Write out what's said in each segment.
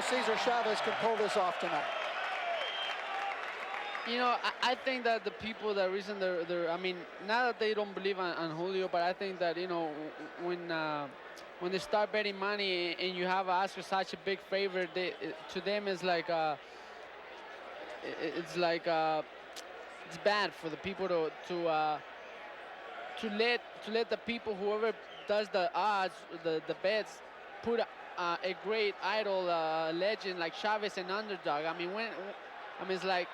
Julio Cesar Chavez can pull this off tonight? You know, I think that the people that reason I mean, not that they don't believe on Julio, but I think that, you know, when they start betting money and you have Oscar such a big favorite, to them is like it's like it's bad for the people to let the people, whoever does the odds, the bets, put a great idol legend like Chavez an underdog. I mean, it's like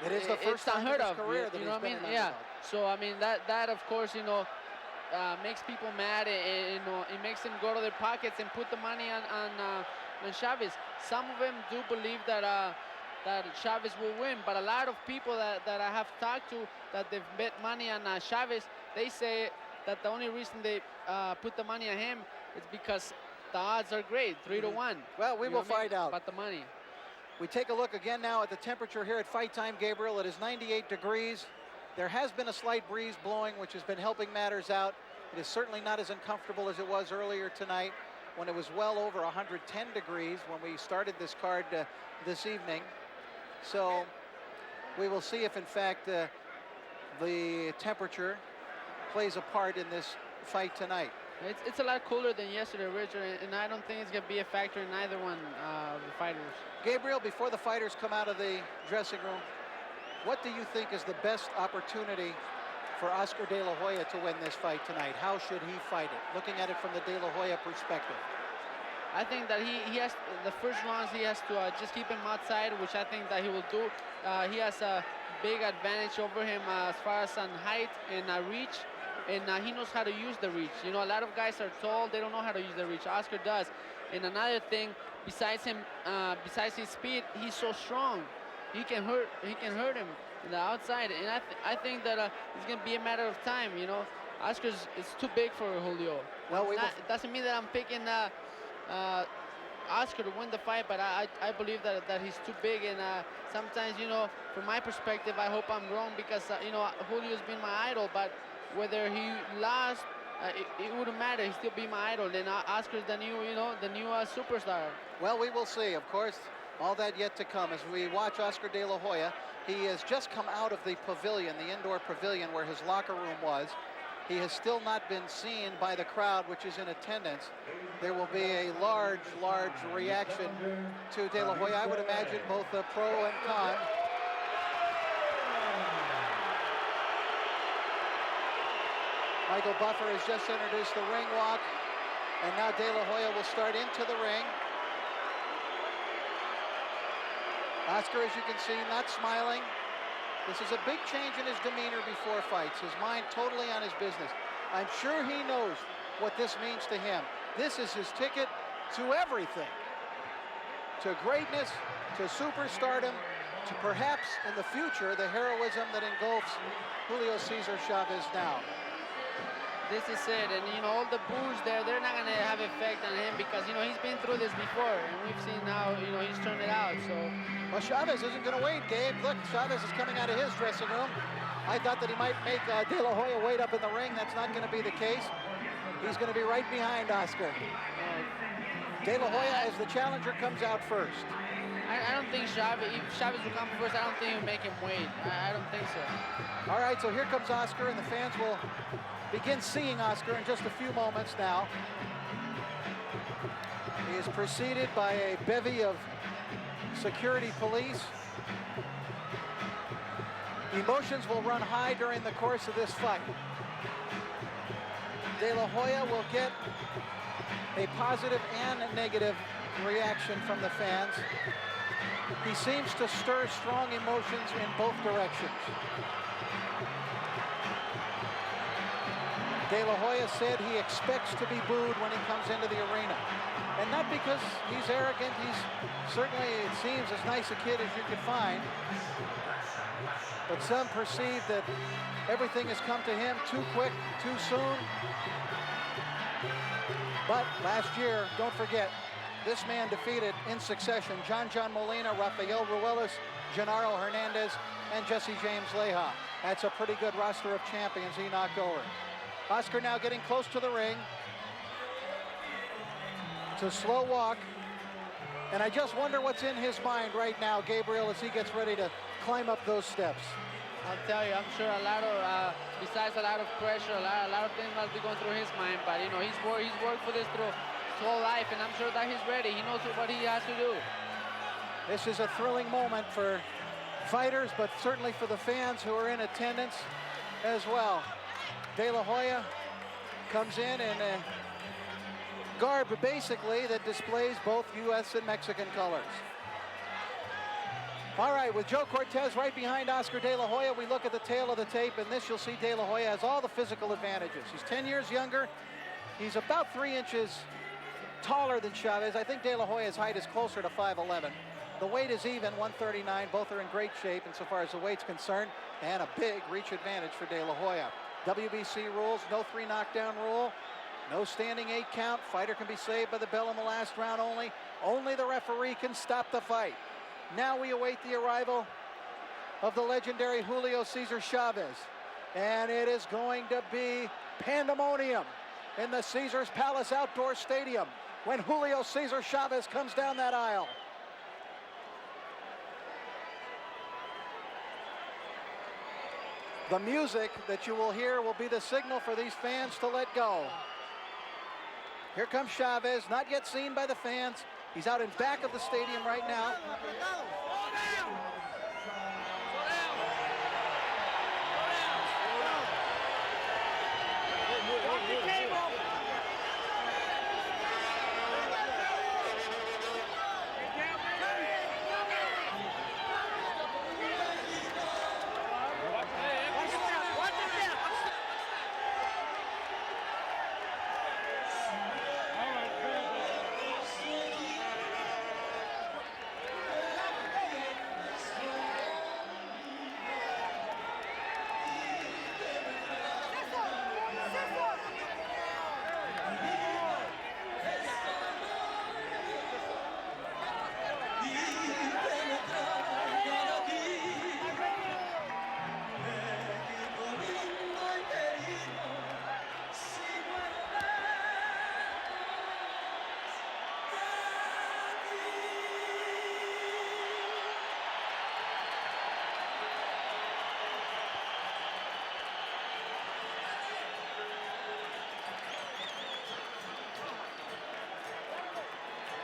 It is the first it's time in unheard his of. career that You know he's what I been mean? an Yeah. underdog. So I mean that of course, you know, makes people mad. You know, it makes them go to their pockets and put the money on Chavez. Some of them do believe that Chavez will win, but a lot of people that I have talked to that they've bet money on Chavez, they say that the only reason they put the money on him is because the odds are great, 3-1. Well, we You know will what I mean? find out. About the money. We take a look again now at the temperature here at Fight Time, Gabriel. It is 98 degrees. There has been a slight breeze blowing, which has been helping matters out. It is certainly not as uncomfortable as it was earlier tonight when it was well over 110 degrees when we started this card this evening. So we will see if, in fact, the temperature plays a part in this fight tonight. It's a lot cooler than yesterday, Richard, and I don't think it's going to be a factor in either one of the fighters. Gabriel, before the fighters come out of the dressing room, what do you think is the best opportunity for Oscar De La Hoya to win this fight tonight? How should he fight it? Looking at it from the De La Hoya perspective. I think that he has, the first rounds, he has to just keep him outside, which I think that he will do. He has a big advantage over him as far as on height and reach, and he knows how to use the reach. You know, a lot of guys are tall, they don't know how to use the reach. Oscar does. And another thing, besides his speed, he's so strong. He can hurt him on the outside, and I think that it's gonna be a matter of time. You know, Oscar's is too big for Julio. Well, it doesn't mean that I'm picking Oscar to win the fight, but I believe that he's too big, and sometimes, you know, from my perspective, I hope I'm wrong because you know, Julio's been my idol, but whether he lost, it wouldn't matter. He'd still be my idol. Then Oscar's the new, you know, the new superstar. Well, we will see. Of course, all that yet to come as we watch Oscar De La Hoya. He has just come out of the pavilion, the indoor pavilion where his locker room was. He has still not been seen by the crowd, which is in attendance. There will be a large reaction to De La Hoya. I would imagine both the pro and con. Michael Buffer has just introduced the ring walk, and now De La Hoya will start into the ring. Oscar, as you can see, not smiling. This is a big change in his demeanor before fights. His mind totally on his business. I'm sure he knows what this means to him. This is his ticket to everything. To greatness, to superstardom, to perhaps in the future, the heroism that engulfs Julio Cesar Chavez now. This is it, and you know, all the boos there, they're not gonna have effect on him because, you know, he's been through this before, and we've seen how, you know, he's turned it out. So, well, Chavez isn't gonna wait, Gabe. Look, Chavez is coming out of his dressing room. I thought that he might make De La Hoya wait up in the ring. That's not gonna be the case. He's gonna be right behind Oscar. De La Hoya, as the challenger, comes out first. I don't think Chavez, if Chavez will come first, I don't think he'll make him wait. I don't think so. All right, so here comes Oscar, and the fans will begin seeing Oscar in just a few moments now. He is preceded by a bevy of security police. Emotions will run high during the course of this fight. De La Hoya will get a positive and a negative reaction from the fans. He seems to stir strong emotions in both directions. De La Hoya said he expects to be booed when he comes into the arena. And not because he's arrogant, he's certainly, it seems, as nice a kid as you could find. But some perceive that everything has come to him too quick, too soon. But last year, don't forget, this man defeated in succession John Molina, Rafael Ruelas, Genaro Hernandez, and Jesse James Leija. That's a pretty good roster of champions he knocked over. Oscar now getting close to the ring. It's a slow walk. And I just wonder what's in his mind right now, Gabriel, as he gets ready to climb up those steps. I'll tell you, I'm sure a lot of, besides a lot of pressure, a lot of things must be going through his mind. But you know, he's worked for this through his whole life, and I'm sure that he's ready. He knows what he has to do. This is a thrilling moment for fighters, but certainly for the fans who are in attendance as well. De La Hoya comes in a garb basically that displays both U.S. and Mexican colors. All right, with Joe Cortez right behind Oscar De La Hoya, we look at the tail of the tape, and this you'll see De La Hoya has all the physical advantages. He's 10 years younger. He's about 3 inches taller than Chavez. I think De La Hoya's height is closer to 5'11". The weight is even, 139. Both are in great shape insofar as the weight's concerned, and a big reach advantage for De La Hoya. WBC rules, no 3 knockdown rule, no standing 8 count. Fighter can be saved by the bell in the last round only. Only the referee can stop the fight. Now we await the arrival of the legendary Julio Cesar Chavez. And it is going to be pandemonium in the Caesars Palace Outdoor Stadium when Julio Cesar Chavez comes down that aisle. The music that you will hear will be the signal for these fans to let go. Here comes Chavez, not yet seen by the fans. He's out in back of the stadium right now.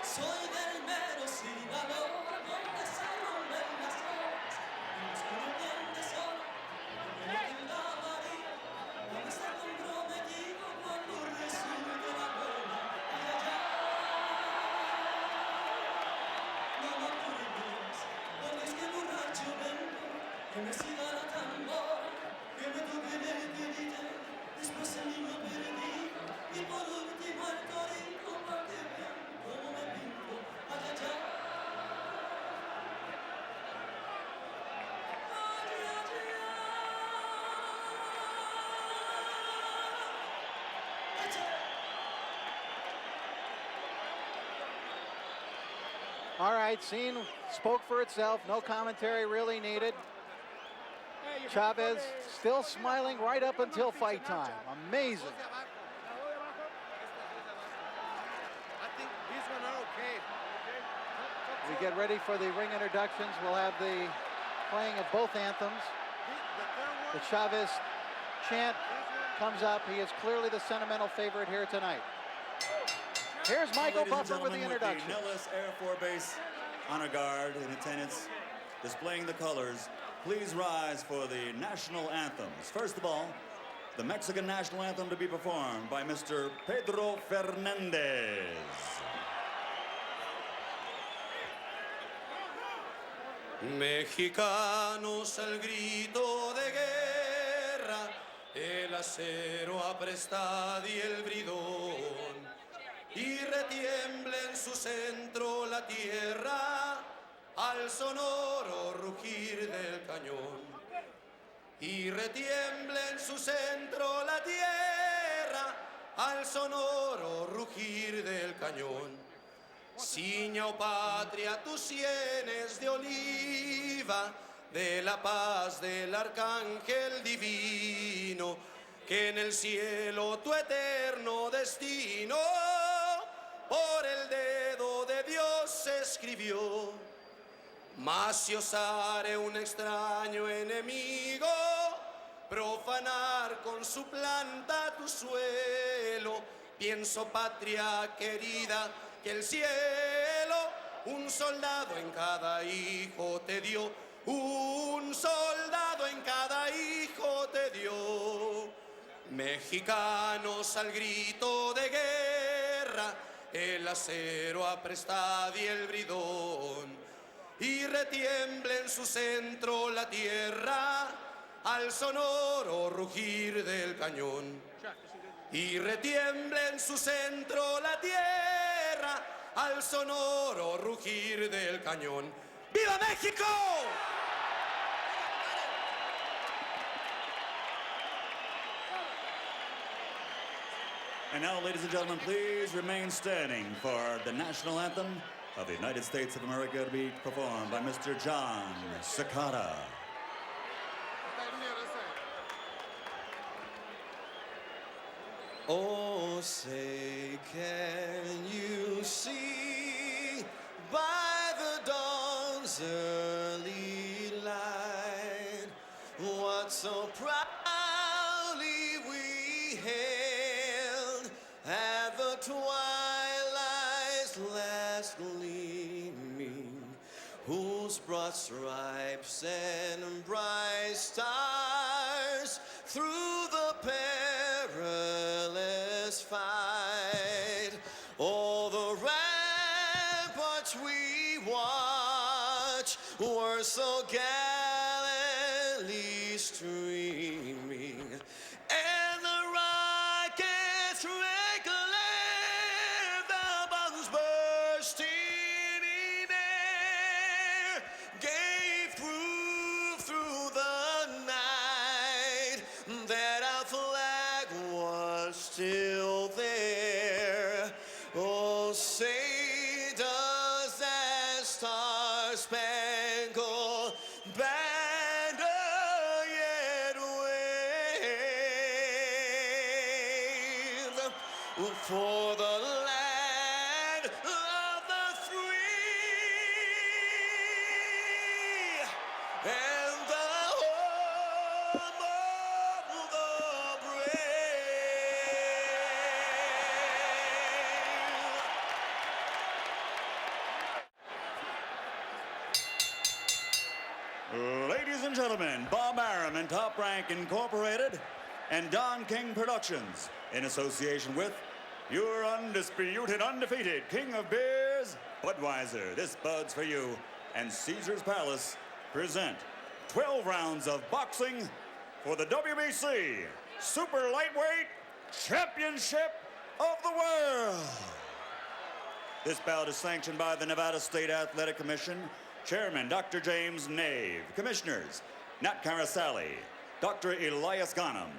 Soy del mero Sinaloa, donde se rompen las olas, y los colombianos son, en la María, donde está comprometido cuando resulte la buena, ay, ay, ay. No, no, Dios, porque es que borracho vengo, que me siga la tambora, que me toque el tirite, después el niño perdido, y por último el torito, para que vean cómo me pinto, ay, ay, ay. Ay, ay, ay. Ay, ay. All right, scene spoke for itself. No commentary really needed. Chavez still smiling right up until fight time. Amazing. I think these one are okay. We get ready for the ring introductions. We'll have the playing of both anthems. The Chavez chant comes up. He is clearly the sentimental favorite here tonight. Here's Michael Ladies and Buffer with the gentlemen, introduction. the Nellis Air Force Base honor guard in attendance, displaying the colors. Please rise for the national anthems. First of all, the Mexican national anthem to be performed by Mr. Pedro Fernandez. Mexicanos al grito de guerra, el acero aprestad y el bridón, y retiembla en su centro la tierra al sonoro rugir del cañón. Y retiembla en su centro la tierra al sonoro rugir del cañón. Ciña, oh patria, tus sienes de oliva, de la paz del arcángel divino, que en el cielo tu eterno destino por el dedo de Dios se escribió, mas si osare un extraño enemigo profanar con su planta tu suelo, pienso, patria querida, que el cielo un soldado en cada hijo te dio, un soldado en cada hijo te dio. Mexicanos al grito de guerra, el acero aprestad y el bridón, y retiemble en su centro la tierra al sonoro rugir del cañón. Y retiemble en su centro la tierra al sonoro rugir del cañón. ¡Viva México! And now, ladies and gentlemen, please remain standing for the national anthem of the United States of America to be performed by Mr. John Cicada. Oh, say, can you see by the dawn's early light what so proudly we hailed at the twilight's last gleaming, whose broad stripes and bright stars through the perilous fight, all the ramparts we watch were so gallantly streaming, and the rockets reclaim the bombs bursting in air, gave proof through the night that our flag was still there. Oh, say does that star-spangled banner yet wave for the land of the free and the home of the brave. Ladies and gentlemen, Bob Arum and Top Rank Incorporated and Don King Productions, in association with your undisputed, undefeated King of Beers, Budweiser, this Bud's for you, and Caesar's Palace, present 12 rounds of boxing for the WBC Super Lightweight Championship of the World. This bout is sanctioned by the Nevada State Athletic Commission, Chairman Dr. James Nave, Commissioners Nat Carasali, Dr. Elias Ghanem,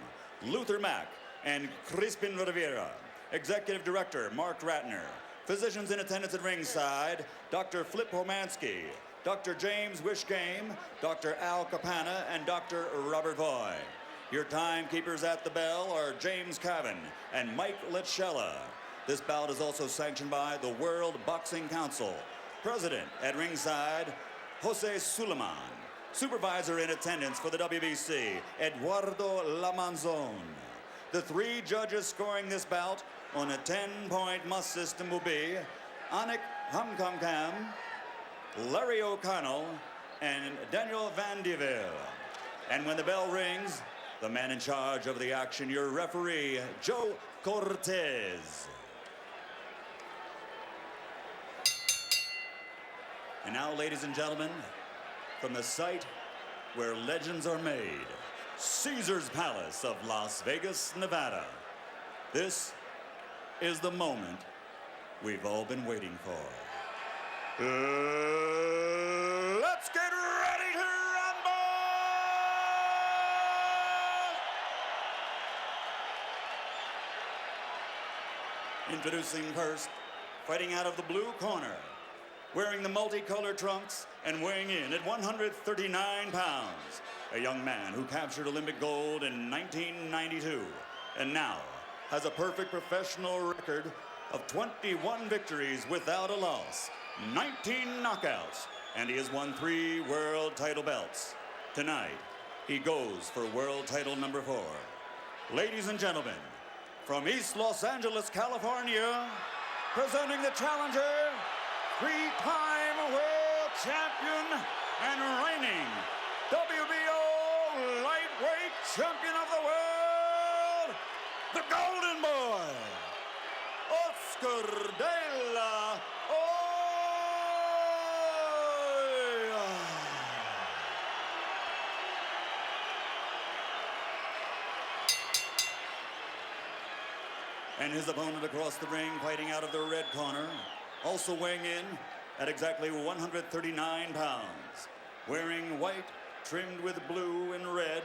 Luther Mack, and Crispin Rivera, Executive Director Mark Ratner, physicians in attendance at ringside, Dr. Flip Homansky, Dr. James Wishgame, Dr. Al Capana, and Dr. Robert Voy. Your timekeepers at the bell are James Cavan and Mike Litchella. This bout is also sanctioned by the World Boxing Council. President at ringside, Jose Suleiman. Supervisor in attendance for the WBC, Eduardo Lamanzon. The three judges scoring this bout on a 10-point must system will be Anik Hamkamkam, Larry O'Connell, and Daniel Van Deville. And when the bell rings, the man in charge of the action, your referee, Joe Cortez. And now, ladies and gentlemen, from the site where legends are made, Caesar's Palace of Las Vegas, Nevada, this is the moment we've all been waiting for. Let's get ready to rumble! Introducing first, fighting out of the blue corner, wearing the multicolored trunks and weighing in at 139 pounds, a young man who captured Olympic gold in 1992 and now has a perfect professional record of 21 victories without a loss. 19 knockouts, and he has won 3 world title belts. Tonight, he goes for world title number 4. Ladies and gentlemen, from East Los Angeles, California, presenting the challenger, 3-time world champion and reigning WBO lightweight champion of the world, the Golden Boy, Oscar de la Hoya. And his opponent across the ring, fighting out of the red corner, also weighing in at exactly 139 pounds, wearing white trimmed with blue and red.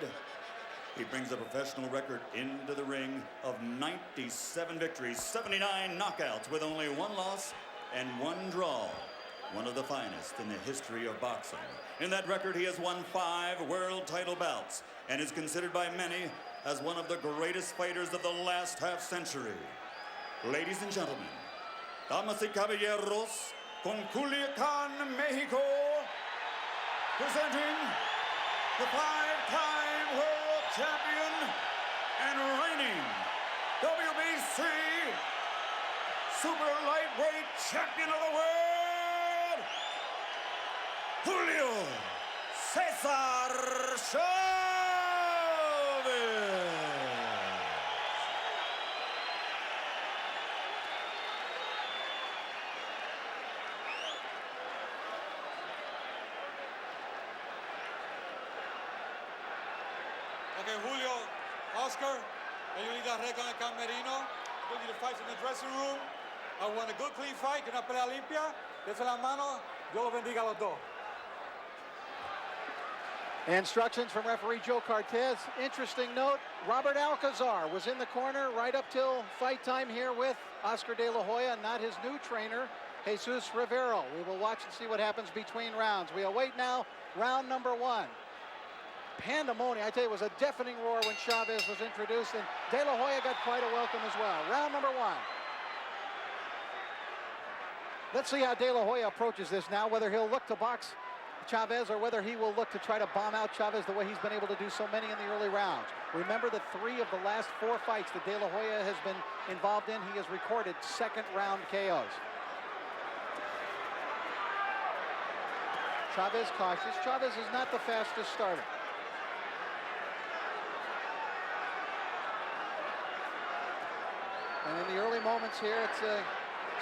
He brings a professional record into the ring of 97 victories, 79 knockouts with only 1 loss and 1 draw. One of the finest in the history of boxing. In that record, he has won 5 world title bouts and is considered by many as one of the greatest fighters of the last half-century. Ladies and gentlemen, damas y caballeros, con Culiacan, Mexico, presenting the 5-time world champion and reigning WBC super lightweight champion of the world, Julio César Chávez. Okay, Julio, Oscar, Ayunita Reca en el camerino. Bring you the fights in the dressing room. I want a good, clean fight, una pelea limpia. Dese la mano. Dios los bendiga a los dos. Instructions from referee Joe Cortez. Interesting note, Robert Alcazar was in the corner right up till fight time here with Oscar de la Hoya, not his new trainer, Jesus Rivero. We will watch and see what happens between rounds. We await now round number 1. Pandemonium, I tell you, it was a deafening roar when Chavez was introduced, and De La Hoya got quite a welcome as well. Round number 1. Let's see how De La Hoya approaches this now, whether he'll look to box Chavez or whether he will look to try to bomb out Chavez the way he's been able to do so many in the early rounds. Remember that 3 of the last 4 fights that De La Hoya has been involved in, he has recorded second-round KOs. Chavez cautious. Chavez is not the fastest starter. And in the early moments here, it's a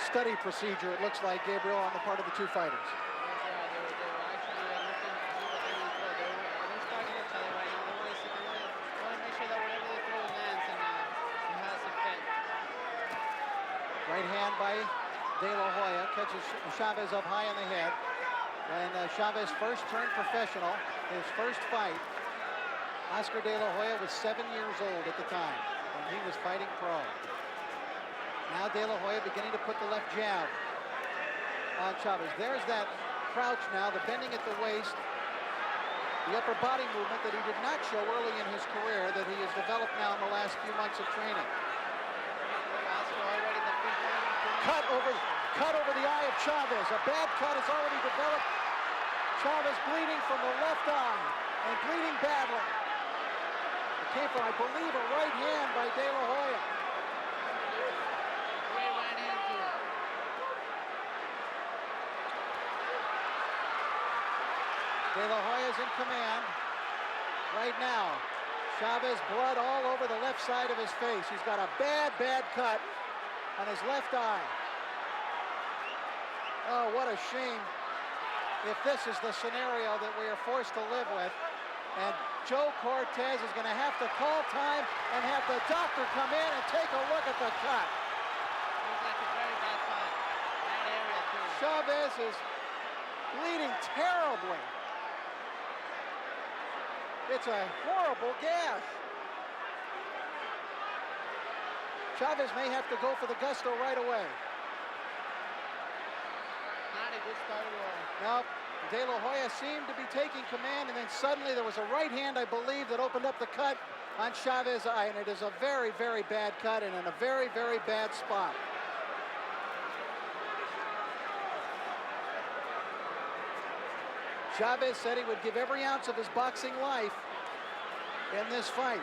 study procedure, it looks like, Gabriel, on the part of the 2 fighters. Right hand by De La Hoya catches Chavez up high in the head. And Chavez first turned professional, his first fight. Oscar De La Hoya was 7 years old at the time when he was fighting pro. Now De La Hoya beginning to put the left jab on Chavez. There's that crouch now, the bending at the waist, the upper body movement that he did not show early in his career that he has developed now in the last few months of training. Cut over the eye of Chavez. A bad cut has already developed. Chavez bleeding from the left eye and bleeding badly. It came from, I believe, a right hand by De La Hoya. Great right hand too. De La Hoya's in command right now. Chavez blood all over the left side of his face. He's got a bad cut on his left eye. Oh, what a shame if this is the scenario that we are forced to live with. And Joe Cortez is going to have to call time and have the doctor come in and take a look at the cut. Looks like a very bad cut. That area too. Chavez is bleeding terribly. It's a horrible gash. Chavez may have to go for the gusto right away. Not a good start at all. Now, De La Hoya seemed to be taking command, and then suddenly there was a right hand, I believe, that opened up the cut on Chavez's eye, and it is a very bad cut and in a very bad spot. Chavez said he would give every ounce of his boxing life in this fight.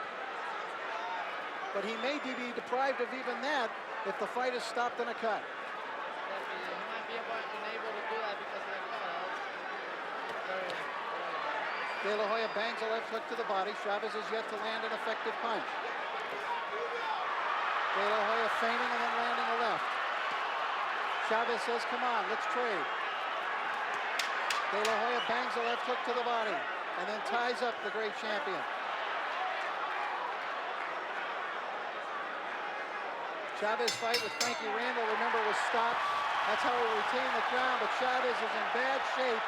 But he may be deprived of even that if the fight is stopped in a cut. Definitely. He might be unable to do that because of the cut. De La Hoya bangs a left hook to the body. Chavez is yet to land an effective punch. De La Hoya feigning and then landing a left. Chavez says, come on, let's trade. De La Hoya bangs a left hook to the body and then ties up the great champion. Chavez fight with Frankie Randall, remember, was stopped. That's how he retained the crown, but Chavez is in bad shape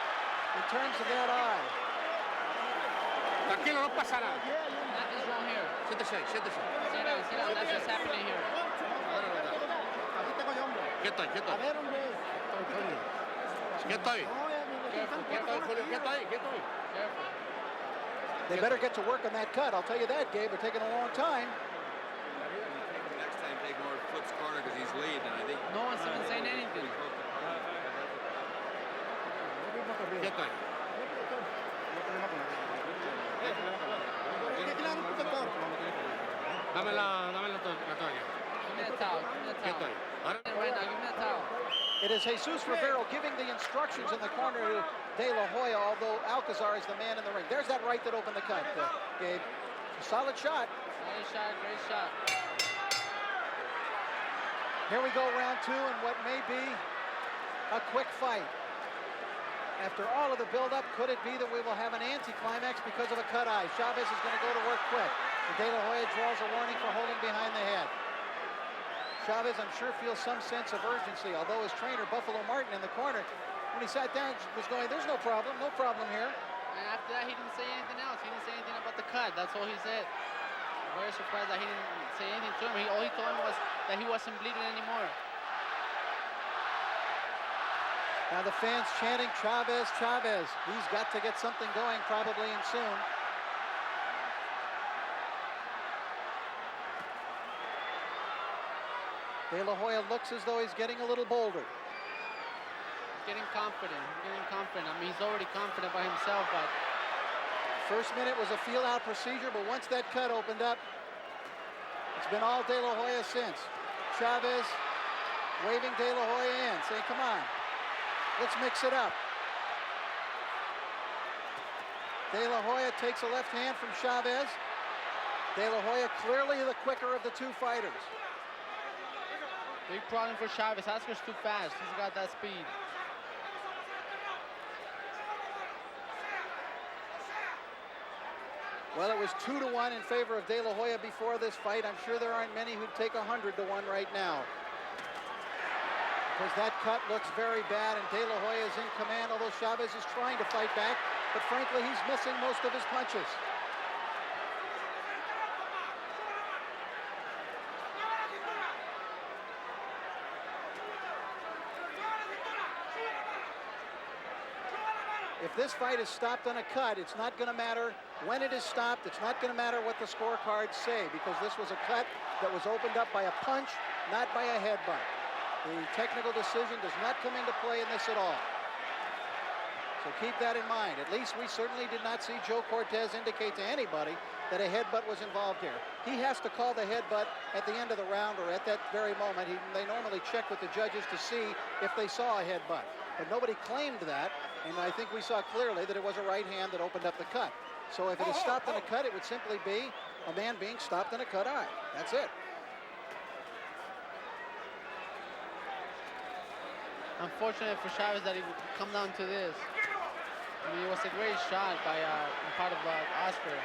in terms of that eye. Tranquilo, no pasa nada. Nothing's wrong here. Siéntese ahí, siéntese. Sit down, sit down. That's what's happening here. Quieto ahí, quieto ahí. Quieto ahí. Careful, Quieto ahí, Julio, quieto ahí, quieto ahí. careful. They better get to work on that cut. I'll tell you that, Gabe. They're taking a long time. Next time, take more Foot's corner because he's lead, and I think. No one's even saying anything. Quieto ahí. Dame la toalla. Give me the towel. Give me the Quieto towel. ahí. Ahora. Right now, give me the towel. It is Jesus Rivero giving the instructions in the corner to De La Hoya, although Alcazar is the man in the ring. There's that right that opened the cut, Gabe. A solid shot. Nice shot, great shot. Here we go, round two, and what may be a quick fight. After all of the build-up, could it be that we will have an anticlimax because of a cut eye? Chavez is going to go to work quick. And De La Hoya draws a warning for holding behind the head. Chavez, I'm sure, feels some sense of urgency, although his trainer, Buffalo Martin, in the corner, when he sat down, was going, there's no problem here. And after that, he didn't say anything else. He didn't say anything about the cut. That's all he said. I'm very surprised that he didn't say anything to him. All he told him was that he wasn't bleeding anymore. Now the fans chanting, Chavez, Chavez. He's got to get something going probably and soon. De La Hoya looks as though he's getting a little bolder. He's getting confident. I mean, he's already confident by himself, but First minute was a feel-out procedure, but once that cut opened up, it's been all De La Hoya since. Chavez waving De La Hoya in, saying, come on, let's mix it up. De La Hoya takes a left hand from Chavez. De La Hoya clearly the quicker of the two fighters. big problem for Chavez. Oscar's too fast. He's got that speed. Well, it was 2-1 in favor of De La Hoya before this fight. I'm sure there aren't many who'd take 100-1 right now. Because that cut looks very bad, and De La Hoya is in command, although Chavez is trying to fight back. But frankly, he's missing most of his punches. If this fight is stopped on a cut, it's not going to matter when it is stopped. It's not going to matter what the scorecards say, because this was a cut that was opened up by a punch, not by a headbutt. The technical decision does not come into play in this at all. So keep that in mind. At least we certainly did not see Joe Cortez indicate to anybody that a headbutt was involved here. He has to call the headbutt at the end of the round or at that very moment. They normally check with the judges to see if they saw a headbutt. But nobody claimed that, and I think we saw clearly that it was a right hand that opened up the cut. So if it is stopped in a cut, it would simply be a man being stopped in a cut eye. That's it. Unfortunate for Chavez that he would come down to this. I mean, it was a great shot by part of Oscar.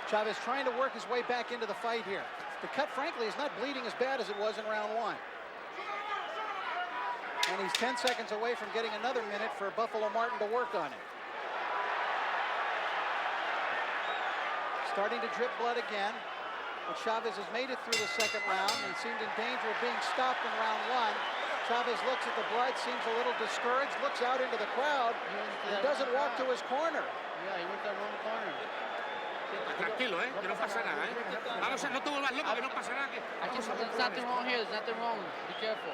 Chavez trying to work his way back into the fight here. The cut, frankly, is not bleeding as bad as it was in round one. And he's 10 seconds away from getting another minute for Buffalo Martin to work on it. Starting to drip blood again. But Chavez has made it through the second round and seemed in danger of being stopped in round one. Chavez looks at the blood, seems a little discouraged, looks out into the crowd, and doesn't walk to his corner. Yeah, he went to the wrong corner. Tranquilo, que no pasa nada, Vamos a no te vuelvas loco, que no pasa nada. There's nothing wrong here. There's nothing wrong. Be careful.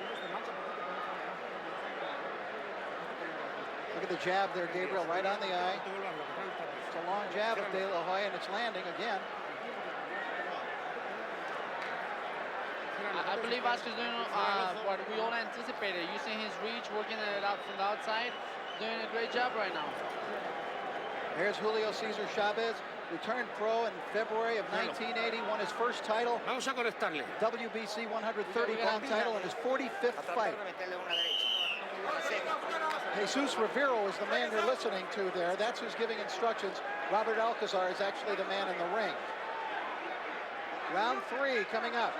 The Look at the jab there, Gabriel, right on the eye. No te vuelvas loco, trae esta vez. It's a long jab of De La Hoya, and it's landing again. I believe Oscar's doing what we all anticipated, using his reach, working it out from the outside, doing a great job right now. Here's Julio César Chávez, returned pro in February of 1980, won his first title, Vamos a conectarle. WBC 130-pound title, in his 45th fight. Jesus Rivero is the man you're listening to there. That's who's giving instructions. Robert Alcazar is actually the man in the ring. Round 3 coming up.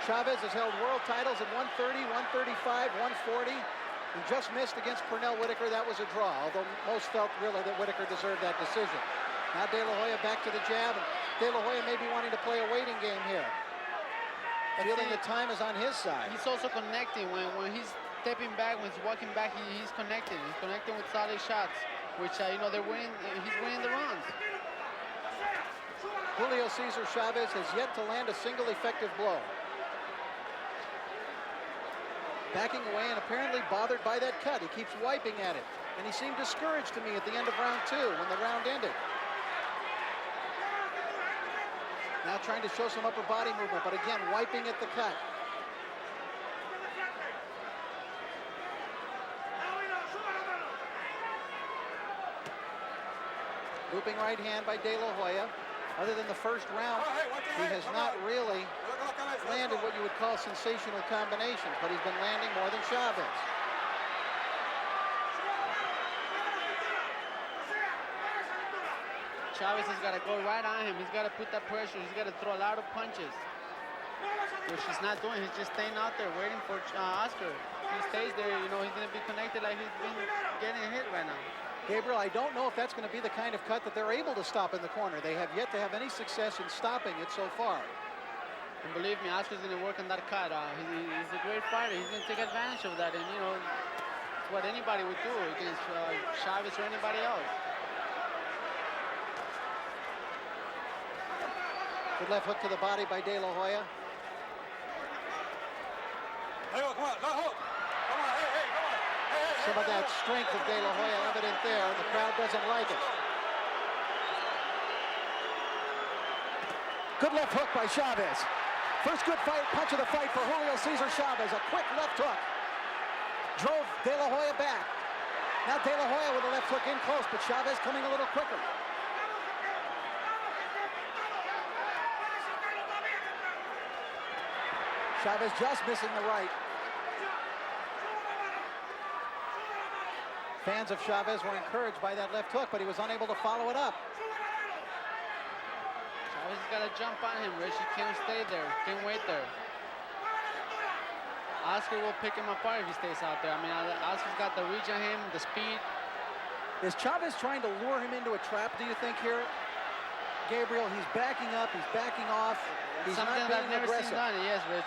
Chávez has held world titles at 130, 135, 140. He just missed against Pernell Whitaker. That was a draw, although most felt really that Whitaker deserved that decision. Now De La Hoya back to the jab, and De La Hoya may be wanting to play a waiting game here. Feeling the time is on his side. He's also connecting. When he's stepping back, when he's walking back, he's connecting. He's connecting with solid shots, which, you know, they're winning. He's winning the rounds. Julio César Chávez has yet to land a single effective blow. Backing away and apparently bothered by that cut. He keeps wiping at it. And he seemed discouraged to me at the end of round 2 when the round ended. Now trying to show some upper body movement, but again, wiping at the cut. Looping right hand by De La Hoya. Other than the first round, he has not really landed what you would call sensational combinations, but he's been landing more than Chávez. Chávez has got to go right on him. He's got to put that pressure. He's got to throw a lot of punches, which he's not doing. He's just staying out there waiting for Oscar. If he stays there, you know, he's going to be connected like he's been getting hit right now. Gabriel, I don't know if that's going to be the kind of cut that they're able to stop in the corner. They have yet to have any success in stopping it so far. And believe me, Oscar's going to work on that cut. He's a great fighter. He's going to take advantage of that. And, you know, it's what anybody would do against Chávez or anybody else. Good left hook to the body by De La Hoya. Hey, come on, no hook. Come on, hey, come on. Some of that strength of De La Hoya evident there, and the crowd doesn't like it. Good left hook by Chávez. First good fight, punch of the fight for Julio César Chávez. A quick left hook. Drove De La Hoya back. Now De La Hoya with a left hook in close, but Chávez coming a little quicker. Chávez just missing the right. Fans of Chávez were encouraged by that left hook, but he was unable to follow it up. Chávez has got to jump on him, Rich. He can't stay there. Can't wait there. Oscar will pick him apart if he stays out there. I mean, Oscar's got the reach on him, the speed. Is Chávez trying to lure him into a trap, do you think, here? Gabriel, he's backing up, he's backing off. He's Something not that I've being never aggressive. seen done, yes, Rich.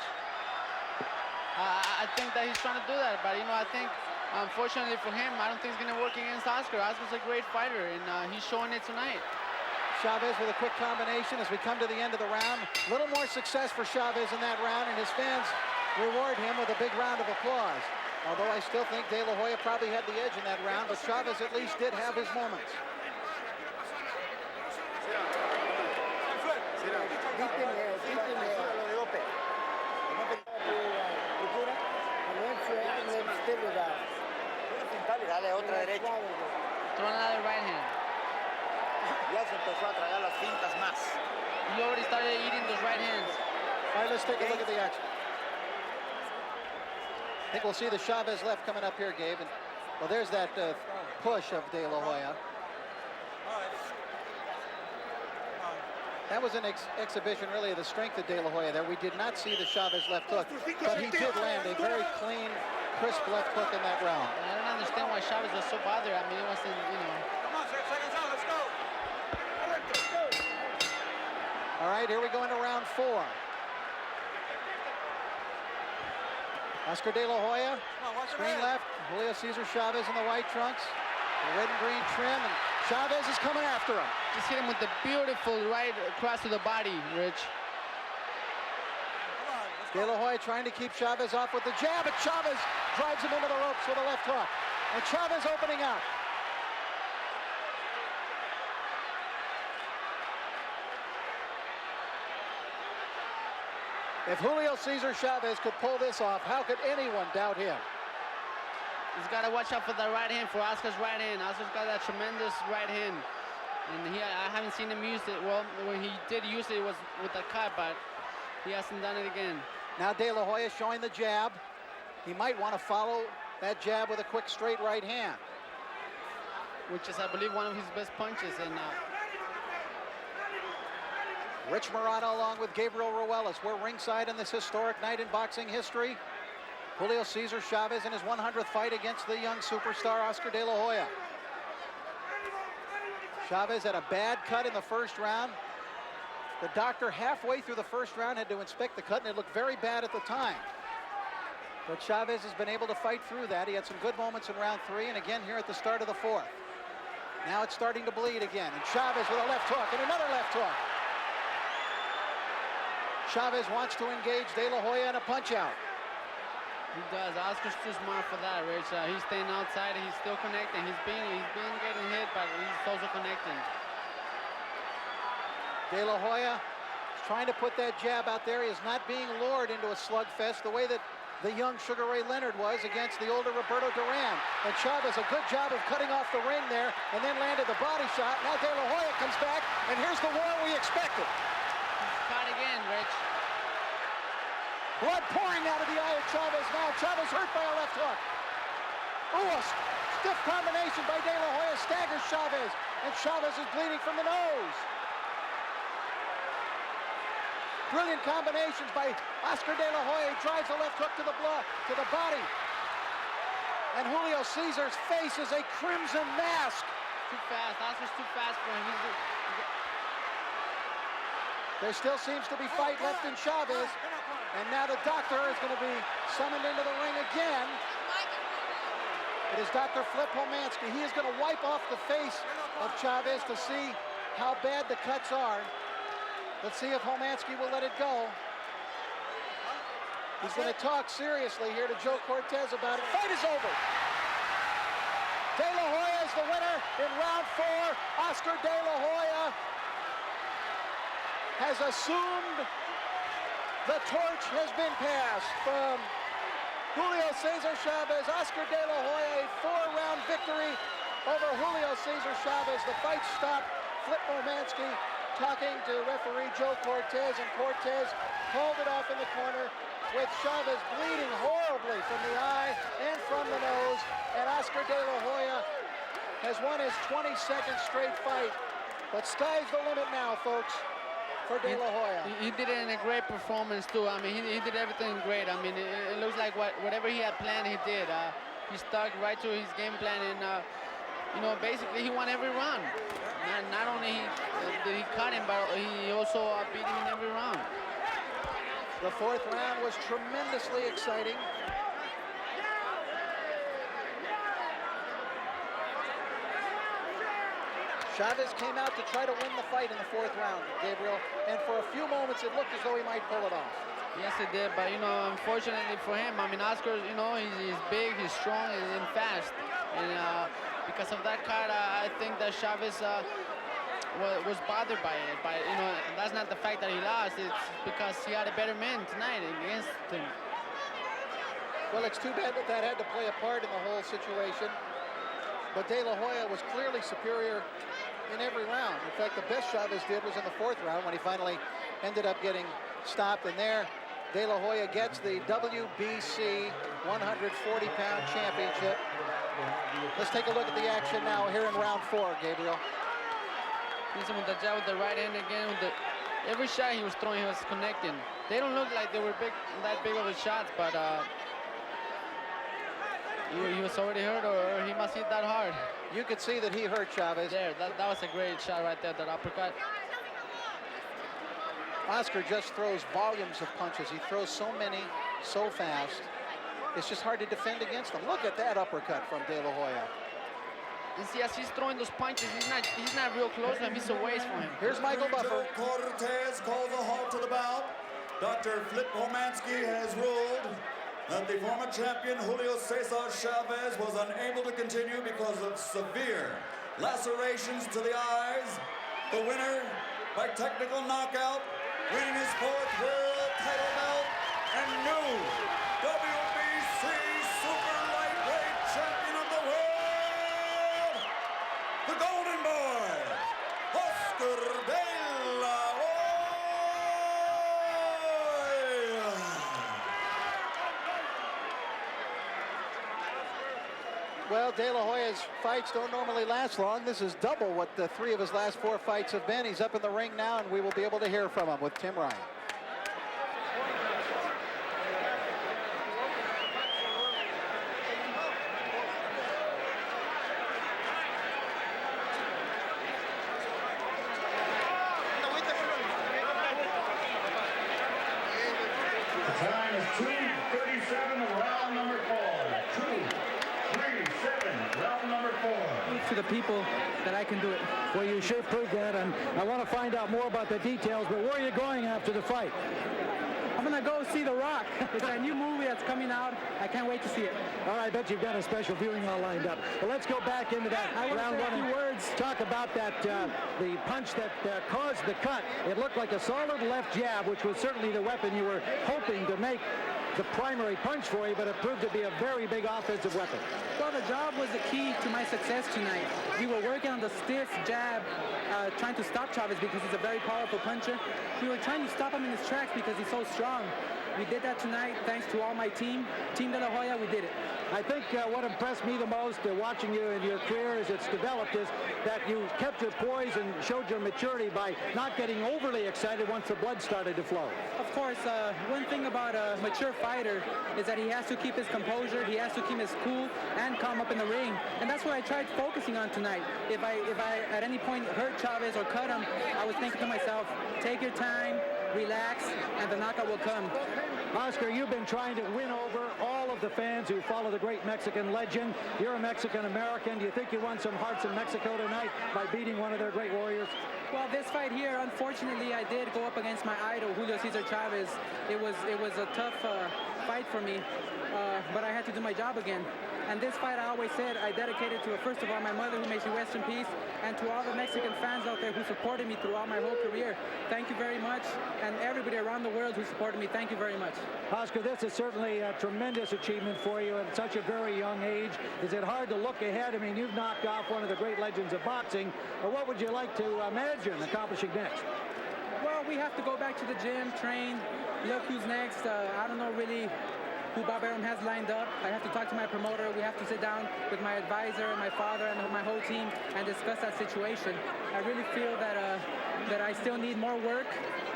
I think that he's trying to do that, but, you know, I think, unfortunately for him, I don't think it's going to work against Oscar. Oscar's a great fighter, and he's showing it tonight. Chávez with a quick combination as we come to the end of the round. A little more success for Chávez in that round, and his fans reward him with a big round of applause. Although I still think De La Hoya probably had the edge in that round, but Chávez at least did have his moments. Dale otra derecha. Throw another right hand. Ya se empezó a tragar las fintas más. He already started eating those right hands. All right, let's take a look at the action. I think we'll see the Chávez left coming up here, Gabe. And, well, there's that push of De La Hoya. That was an exhibition, really, of the strength of De La Hoya there. We did not see the Chávez left hook, but he did land a very clean, crisp left hook in that round. And I don't understand why Chávez was so bothered. I mean, it wasn't, you know. Come on, 6 seconds out, let's go. All right, here we go into round 4. Oscar De La Hoya, screen left. Julio César Chávez in the white trunks, the red and green trim, and Chávez is coming after him. Just hit him with the beautiful right across to the body, Rich. De La Hoya trying to keep Chávez off with the jab, but Chávez drives him into the ropes with a left hook. And Chavez opening up. If Julio Cesar Chavez could pull this off, how could anyone doubt him? He's got to watch out for the right hand, for Oscar's right hand. Oscar's got that tremendous right hand. And I haven't seen him use it. Well, when he did use it, it was with a cut, but he hasn't done it again. Now De La Hoya showing the jab. He might want to follow that jab with a quick straight right hand, which is, I believe, one of his best punches. And Rich Morano along with Gabriel Ruelas. We're ringside in this historic night in boxing history. Julio Cesar Chavez in his 100th fight against the young superstar Oscar De La Hoya. Chavez had a bad cut in the first round. The doctor halfway through the first round had to inspect the cut, and it looked very bad at the time. But Chavez has been able to fight through that. He had some good moments in round 3, and again here at the start of the 4th. Now it's starting to bleed again, and Chavez with a left hook and another left hook. Chavez wants to engage De La Hoya in a punch-out. He does. Oscar's too smart for that, Rich. He's staying outside. He's still connecting. He's been getting hit, but he's also connecting. De La Hoya is trying to put that jab out there. He is not being lured into a slugfest the way that the young Sugar Ray Leonard was against the older Roberto Duran. And Chavez, a good job of cutting off the ring there and then landed the body shot. Now De La Hoya comes back, and here's the war we expected. He's caught again, Rich. Blood pouring out of the eye of Chavez now. Chavez hurt by a left hook. Ooh, a stiff combination by De La Hoya staggers Chavez, and Chavez is bleeding from the nose. Brilliant combinations by Oscar De La Hoya. He drives a left hook to the body. And Julio Cesar's face is a crimson mask. Too fast. Oscar's too fast for him. There still seems to be fight left in Chavez. And now the doctor is going to be summoned into the ring again. It is Dr. Flip Homansky. He is going to wipe off the face of Chavez to see how bad the cuts are. Let's see if Homansky will let it go. He's going to talk seriously here to Joe Cortez about it. Fight is over. De La Hoya is the winner in round 4. Oscar De La Hoya has assumed the torch has been passed from Julio Cesar Chavez. Oscar De La Hoya, a 4-round victory over Julio Cesar Chavez. The fight stopped. Flip Homansky talking to referee Joe Cortez, and Cortez called it off in the corner with Chavez bleeding horribly from the eye and from the nose. And Oscar De La Hoya has won his 22nd straight fight. But sky's the limit now, folks, for De La Hoya. He did it in a great performance, too. I mean, he did everything great. I mean, it looks like whatever he had planned, he did. He stuck right to his game plan, and, you know, basically he won every round. Not only did he cut him, but he also beat him in every round. The 4th round was tremendously exciting. Chavez came out to try to win the fight in the 4th round, Gabriel, and for a few moments it looked as though he might pull it off. Yes, it did, but, you know, unfortunately for him, I mean, Oscar, you know, he's big, he's strong, and fast. And because of that cut, I think that Chavez was bothered by it. But, you know, that's not the fact that he lost. It's because he had a better man tonight against him. Well, it's too bad that that had to play a part in the whole situation. But De La Hoya was clearly superior in every round. In fact, the best Chavez did was in the 4th round when he finally ended up getting stopped. And there, De La Hoya gets the WBC 140-pound championship. Let's take a look at the action now here in round 4, Gabriel. He's with the jab with the right hand again. Every shot he was throwing, he was connecting. They don't look like they were that big of a shots, but he was already hurt, or he must hit that hard. You could see that he hurt Chavez. There, that was a great shot right there, that uppercut. Oscar just throws volumes of punches. He throws so many, so fast. It's just hard to defend against him. Look at that uppercut from De La Hoya. And see, as he's throwing those punches, he's not real close to him. He's a ways from him. Here's Michael Buffer. Joe Cortez calls a halt to the bout. Dr. Flip Homansky has ruled that the former champion Julio César Chávez was unable to continue because of severe lacerations to the eyes. The winner by technical knockout, winning his 4th world title belt and new WBC super lightweight champion of the world, the Golden Boy, Oscar de la Hoya. Well, De La Hoya's fights don't normally last long. This is double what the 3 of his last 4 fights have been. He's up in the ring now, and we will be able to hear from him with Tim Ryan. The time is 2:37 of round number 4. 2:37, round number 4. To the people that I can do it. Well, you sure proved that, and I want to find out more about the details, but where are you going after the fight? I'm going to go see The Rock. It's a new movie that's coming out. I can't wait to see it. All right, I bet you've got a special viewing all lined up. Well, let's go back into that round one. A few words. Talk about that, the punch that caused the cut. It looked like a solid left jab, which was certainly the weapon you were hoping to make the primary punch for you, but it proved to be a very big offensive weapon. Well, the jab was the key to my success tonight. We were working on the stiff jab, trying to stop Chávez because he's a very powerful puncher. We were trying to stop him in his tracks because he's so strong. We did that tonight thanks to all my team. Team De La Hoya, we did it. I think what impressed me the most watching you in your career as it's developed is that you kept your poise and showed your maturity by not getting overly excited once the blood started to flow. Of course, one thing about a mature fighter is that he has to keep his composure, he has to keep his cool and calm up in the ring. And that's what I tried focusing on tonight. If I at any point hurt Chávez or cut him, I was thinking to myself, take your time, relax, and the knockout will come. Oscar, you've been trying to win over all of the fans who follow the great Mexican legend. You're a Mexican-American. Do you think you won some hearts in Mexico tonight by beating one of their great warriors? Well, this fight here, unfortunately, I did go up against my idol, Julio César Chávez. It was a tough fight for me, but I had to do my job again. And this fight, I always said, I dedicated to, first of all, my mother, who may she rest in peace, and to all the Mexican fans out there who supported me throughout my whole career. Thank you very much. And everybody around the world who supported me, thank you very much. Oscar, this is certainly a tremendous achievement for you at such a very young age. Is it hard to look ahead? I mean, you've knocked off one of the great legends of boxing. What would you like to imagine accomplishing next? Well, we have to go back to the gym, train, look who's next. I don't know really who Bob Arum has lined up. I have to talk to my promoter. We have to sit down with my advisor, my father, and my whole team and discuss that situation. I really feel that that I still need more work.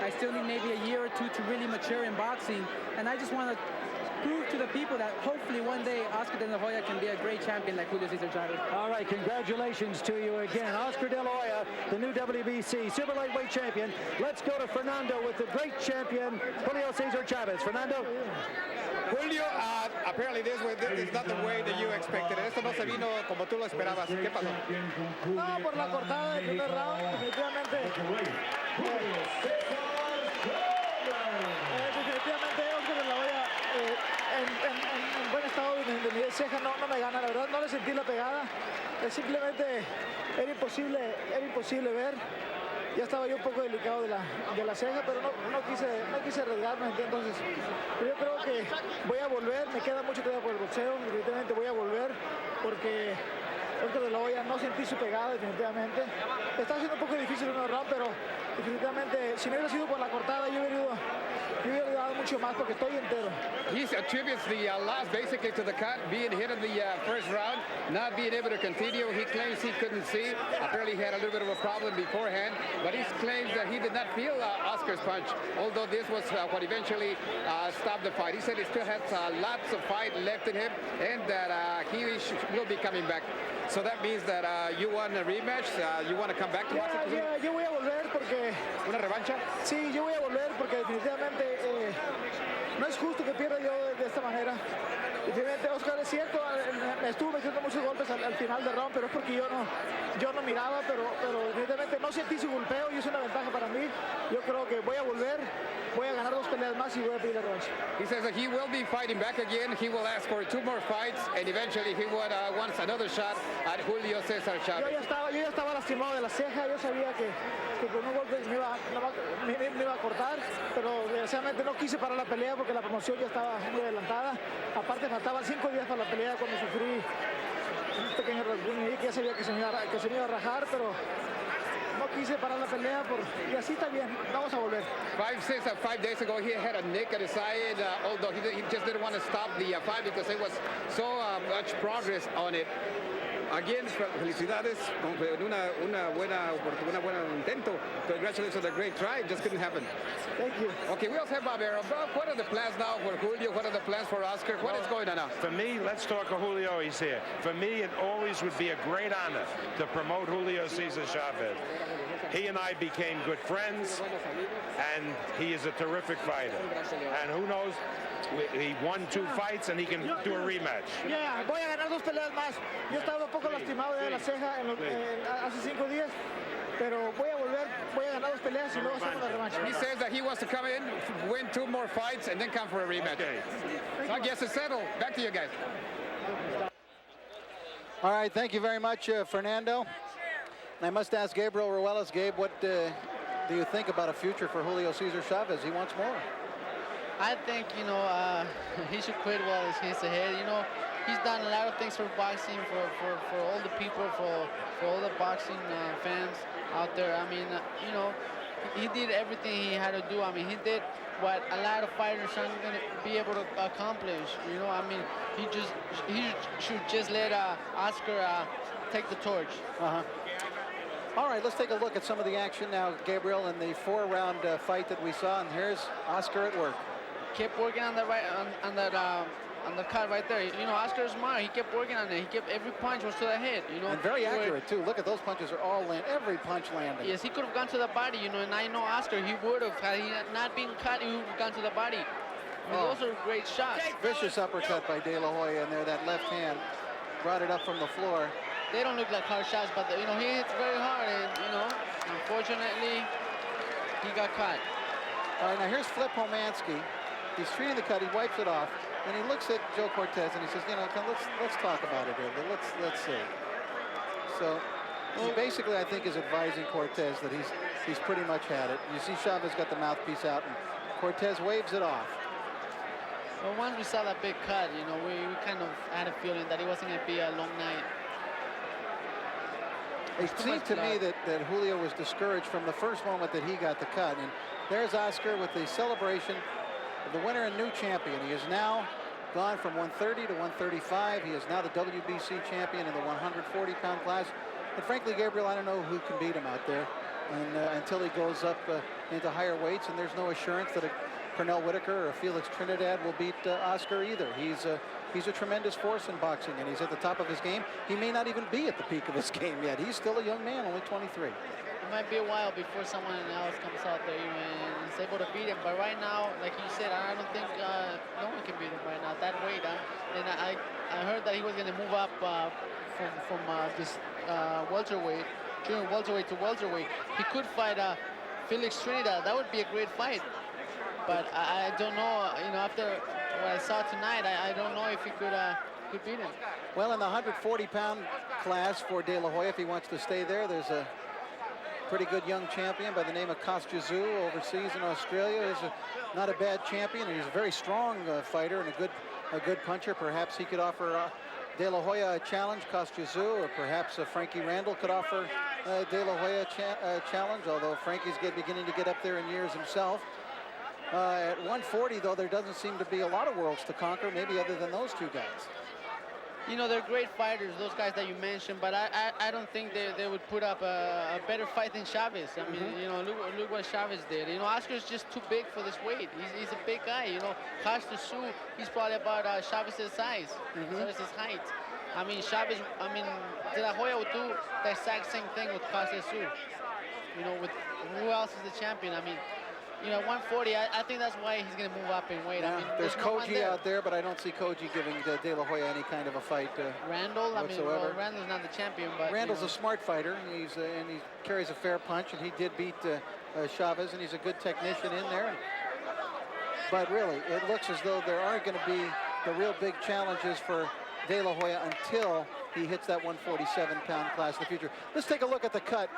I still need maybe a year or two to really mature in boxing. And I just want to prove to the people that hopefully one day Oscar De La Hoya can be a great champion like Julio César Chávez. All right, congratulations to you again. Oscar De La Hoya, the new WBC super lightweight champion. Let's go to Fernando with the great champion, Julio César Chávez. Fernando? Julio, apparently this is not the way that you expected. Esto no se vino como tú lo esperabas. ¿Qué pasó? No, por la cortada del primer round, definitivamente. Definitivamente Oscar De La Hoya en buen estado de mi ceja no me gana, la verdad no le sentí la pegada. Simplemente era imposible ver. Ya estaba yo un poco delicado de la ceja, pero no quise arriesgarme, entonces yo creo que voy a volver, me queda mucho todavía por el boxeo, definitivamente voy a volver, porque Oscar De La Hoya no sentí su pegada, definitivamente. Está siendo un poco difícil en el round, pero definitivamente si no hubiera sido por la cortada, yo hubiera dado mucho más porque estoy entero. He attributes the loss basically to the cut, being hit in the first round, not being able to continue. He claims he couldn't see. Apparently he had a little bit of a problem beforehand, but he claims that he did not feel Oscar's punch, although this was what eventually stopped the fight. He said he still has lots of fight left in him and that he will be coming back. So that means that you want a rematch, you want to come back to boxing? Yo voy a volver porque ¿Una revancha? Sí, yo voy a volver porque definitivamente no es justo que pierda yo de esta manera. Definitivamente, Oscar, es cierto, me estuvo metiendo muchos golpes al final del round, pero es porque yo no miraba, pero definitivamente no sentí su golpeo y es una ventaja para mí. Yo creo que voy a volver, voy a ganar 2 peleas más y voy a pedir la revancha. He says that he will be fighting back again. He will ask for 2 more fights, and eventually he would wants another shot at Julio César Chávez. Yo ya estaba lastimado de la ceja, yo sabía que con un golpe me iba a cortar, pero desgraciadamente no quise parar la pelea porque la promoción ya estaba muy adelantada. Aparte faltaban 5 días para la pelea cuando sufrí un pequeño rasguño que ya sabía que se me iba a rajar, pero no quise parar la pelea y así está bien, vamos a volver. 5 days ago, he had a nick at his side, although he just didn't want to stop the fight because there was so much progress on it. Again, felicidades, una buena intento. Congratulations on a great try, it just couldn't happen. Thank you. Okay, we also have Barbero. Bob, what are the plans now for Julio? What are the plans for Oscar? What is going on now? For me, let's talk of Julio, he's here. For me, it always would be a great honor to promote Julio Cesar Chavez. He and I became good friends, and he is a terrific fighter. And who knows, he won 2 fights, and he can do a rematch. Yeah, voy a ganar 2 peleas más. Yo estaba un poco lastimado de la ceja hace 5 días, pero voy a volver, voy a ganar 2 peleas y luego hacemos la revancha. He says that he wants to come in, win 2 more fights, and then come for a rematch. Okay. So I guess it's settled. Back to you guys. All right, thank you very much, Fernando. And I must ask Gabriel Ruelas, Gabe, what do you think about a future for Julio Cesar Chavez? He wants more. I think, he should quit while he's ahead. He's done a lot of things for boxing, for all the people, for all the boxing fans out there. I mean, he did everything he had to do. I mean, he did what a lot of fighters aren't going to be able to accomplish. I mean, he should just let Oscar take the torch. All right, let's take a look at some of the action now, Gabriel, in the 4-round fight that we saw. And here's Oscar at work. Kept working on the on the cut right there. Oscar is smart. He kept working on it. He kept every punch was to the head. And very accurate too. Look at those punches are all land. Every punch landing. Yes, he could have gone to the body. And I know Oscar. He would have had he not been cut. He would have gone to the body. Those are great shots. Vicious uppercut by De La Hoya in there. That left hand brought it up from the floor. They don't look like hard shots, but he hits very hard, and unfortunately, he got caught. All right, now here's Flip Homansky. He's treating the cut. He wipes it off, and he looks at Joe Cortez and he says, let's talk about it here. Let's see. So he basically, I think, is advising Cortez that he's pretty much had it. You see Chavez got the mouthpiece out, and Cortez waves it off. Well, once we saw that big cut, we kind of had a feeling that it wasn't going to be a long night. It seemed to me that Julio was discouraged from the first moment that he got the cut. And there's Oscar with the celebration of the winner and new champion. He is now gone from 130 to 135. He is now the WBC champion in the 140-pound class. And frankly, Gabriel, I don't know who can beat him out there until he goes up into higher weights. And there's no assurance that a Pernell Whitaker or a Felix Trinidad will beat Oscar either. He's a tremendous force in boxing, and he's at the top of his game. He may not even be at the peak of his game yet. He's still a young man, only 23. It might be a while before someone else comes out there and is able to beat him. But right now, like you said, I don't think no one can beat him right now. That weight, and I heard that he was going to move up from this welterweight, junior welterweight to welterweight. He could fight Felix Trinidad. That would be a great fight. But I don't know, after what I saw tonight, I don't know if he could beat him. Well, in the 140-pound class for De La Hoya, if he wants to stay there, there's a pretty good young champion by the name of Kostya Tszyu overseas in Australia. He's not a bad champion, and he's a very strong fighter and a good puncher. Perhaps he could offer De La Hoya a challenge, Kostya Tszyu, or perhaps Frankie Randall could offer De La Hoya a challenge, although Frankie's beginning to get up there in years himself. At 140, though, there doesn't seem to be a lot of worlds to conquer, maybe other than those two guys. They're great fighters, those guys that you mentioned, but I don't think they would put up a better fight than Chavez. I mean, look what Chavez did. Oscar's just too big for this weight. He's a big guy. Kostya Tszyu, he's probably about Chavez's size, Chavez's height. I mean, De La Hoya would do the exact same thing with Kostya Tszyu. you know, with who else is the champion? I mean, you know, 140, I think that's why he's going to move up in weight. Yeah, I mean, there's no one Koji out there, but I don't see Koji giving De La Hoya any kind of a fight Randall, I mean, well, whatsoever. Randall's not the champion, but Randall's you a smart fighter, and he carries a fair punch, and he did beat Chavez, and he's a good technician in there. But really, it looks as though there aren't going to be the real big challenges for De La Hoya until he hits that 147-pound class in the future. Let's take a look at the cut.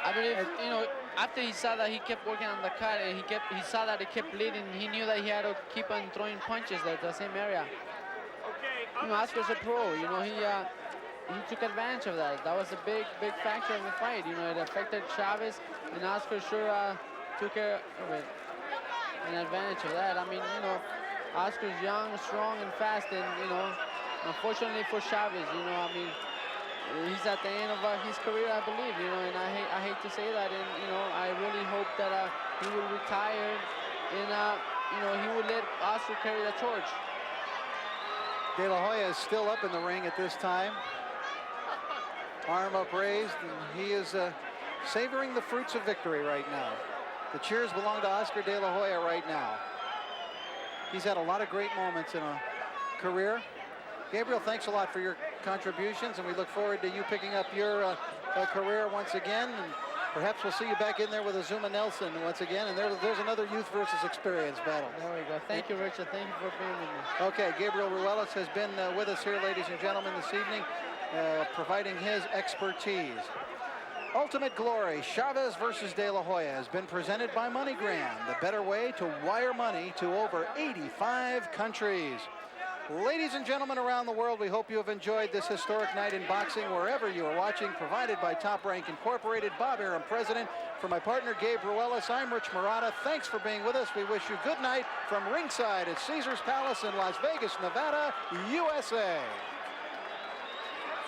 I believe, you know, after he saw that he kept working on the cut and he saw that it kept bleeding, he knew that he had to keep on throwing punches at the same area. You know, Oscar's a pro, you know, he took advantage of that. That was a big factor of the fight. You know, it affected Chavez, and Oscar sure took care of it, an advantage of that. I mean, you know, Oscar's young, strong, and fast, and, you know, unfortunately for Chavez, you know, I mean, he's at the end of his career, I believe, you know, and I hate to say that, and, you know, I really hope that he will retire, and, you know, he will let Oscar carry the torch. De La Hoya is still up in the ring at this time. Arm upraised, and he is savoring the fruits of victory right now. The cheers belong to Oscar De La Hoya right now. He's had a lot of great moments in a career. Gabriel, thanks a lot for your contributions, and we look forward to you picking up your career once again, and perhaps we'll see you back in there with Azuma Nelson once again, and there's another youth versus experience battle. There we go. Thank you, Richard. Thank you for being with me. Okay, Gabriel Ruelas has been with us here, ladies and gentlemen, this evening, providing his expertise. Ultimate Glory, Chavez versus De La Hoya, has been presented by MoneyGram, the better way to wire money to over 85 countries. Ladies and gentlemen around the world, we hope you have enjoyed this historic night in boxing wherever you are watching, provided by Top Rank Incorporated. Bob Arum, president. For my partner, Gabe Ruelas, I'm Rich Murata. Thanks for being with us. We wish you good night from ringside at Caesar's Palace in Las Vegas, Nevada, USA.